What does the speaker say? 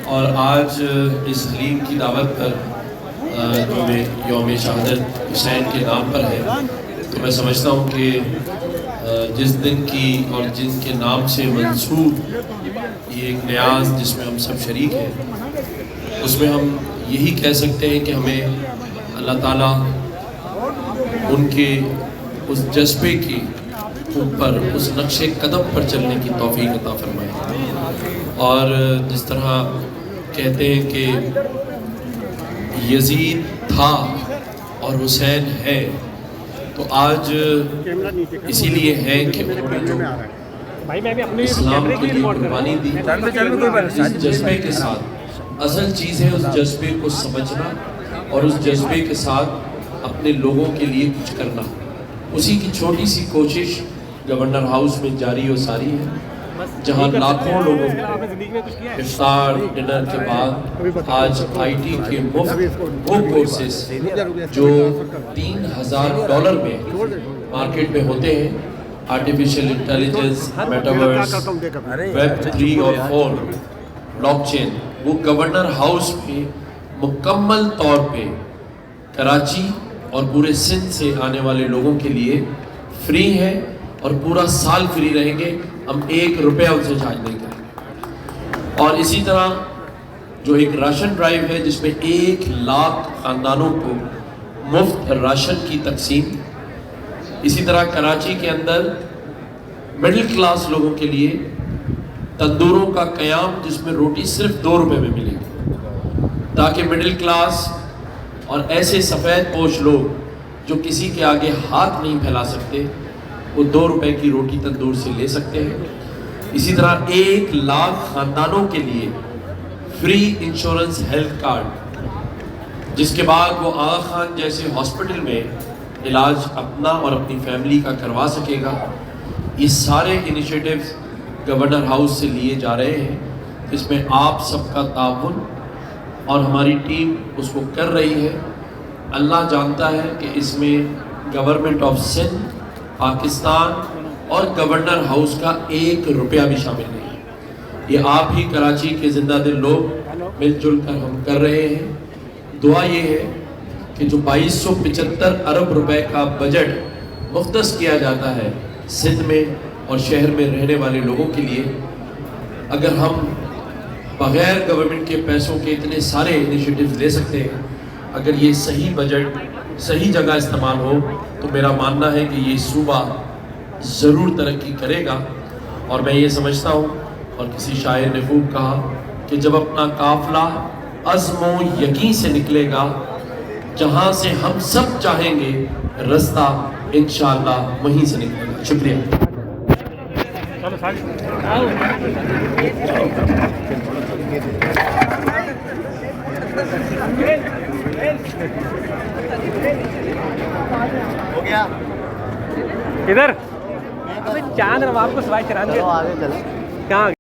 اور آج اس حلیم کی دعوت پر جو یوم شہادت حسین کے نام پر ہے، تو میں سمجھتا ہوں کہ جس دن کی اور جن کے نام سے منسوب یہ ایک نیاز جس میں ہم سب شریک ہیں، اس میں ہم یہی کہہ سکتے ہیں کہ ہمیں اللہ تعالیٰ ان کے اس جذبے کے اوپر اس نقش قدم پر چلنے کی توفیق عطا فرمائے۔ اور جس طرح کہتے ہیں کہ یزید تھا اور حسین ہے، تو آج اسی لیے ہے کہ انہوں نے جو اسلام کے لیے قربانی دی، اس جذبے کے ساتھ اصل چیز ہے اس جذبے کو سمجھنا اور اس جذبے کے ساتھ اپنے لوگوں کے لیے کچھ کرنا۔ اسی کی چھوٹی سی کوشش گورنر ہاؤس میں جاری و ساری ہے، جہاں لاکھوں لوگوں کو افطار ڈنر کے بعد آج آئی ٹی کے مفت وہ کورسز جو $3000 میں مارکیٹ میں ہوتے ہیں، آرٹیفیشل انٹیلیجنس، میٹاورس، ویب 3 اور 4، بلاک چین، وہ گورنر ہاؤس میں مکمل طور پہ کراچی اور پورے سندھ سے آنے والے لوگوں کے لیے فری ہے، اور پورا سال فری رہیں گے، ہم $1 ان سے چارج نہیں کریں گے۔ اور اسی طرح جو ایک راشن ڈرائیو ہے جس میں 1 لاکھ خاندانوں کو مفت راشن کی تقسیم، اسی طرح کراچی کے اندر مڈل کلاس لوگوں کے لیے تندوروں کا قیام جس میں روٹی صرف $2 میں ملے گی، تاکہ مڈل کلاس اور ایسے سفید پوش لوگ جو کسی کے آگے ہاتھ نہیں پھیلا سکتے، وہ $2 کی روٹی تندور سے لے سکتے ہیں۔ اسی طرح 1 لاکھ خاندانوں کے لیے فری انشورنس ہیلتھ کارڈ، جس کے بعد وہ آغا خان جیسے ہاسپٹل میں علاج اپنا اور اپنی فیملی کا کروا سکے گا۔ یہ سارے انیشیٹیوز گورنر ہاؤس سے لیے جا رہے ہیں، اس میں آپ سب کا تعاون اور ہماری ٹیم اس کو کر رہی ہے۔ اللہ جانتا ہے کہ اس میں گورنمنٹ آف سندھ، پاکستان اور گورنر ہاؤس کا $1 بھی شامل نہیں ہے، یہ آپ ہی کراچی کے زندہ دل لوگ مل جل کر ہم کر رہے ہیں۔ دعا یہ ہے کہ جو 2275 ارب روپے کا بجٹ مختص کیا جاتا ہے سندھ میں اور شہر میں رہنے والے لوگوں کے لیے، اگر ہم بغیر گورنمنٹ کے پیسوں کے اتنے سارے انیشیٹیوز لے سکتے ہیں، اگر یہ صحیح بجٹ صحیح جگہ استعمال ہو، تو میرا ماننا ہے کہ یہ صوبہ ضرور ترقی کرے گا۔ اور میں یہ سمجھتا ہوں، اور کسی شاعر نے خوب کہا کہ جب اپنا قافلہ عزم و یقین سے نکلے گا، جہاں سے ہم سب چاہیں گے رستہ انشاءاللہ وہیں سے نکلے گا۔ شکریہ۔ ہو گیا ادھر چاند آپ کو سوائے چران کہاں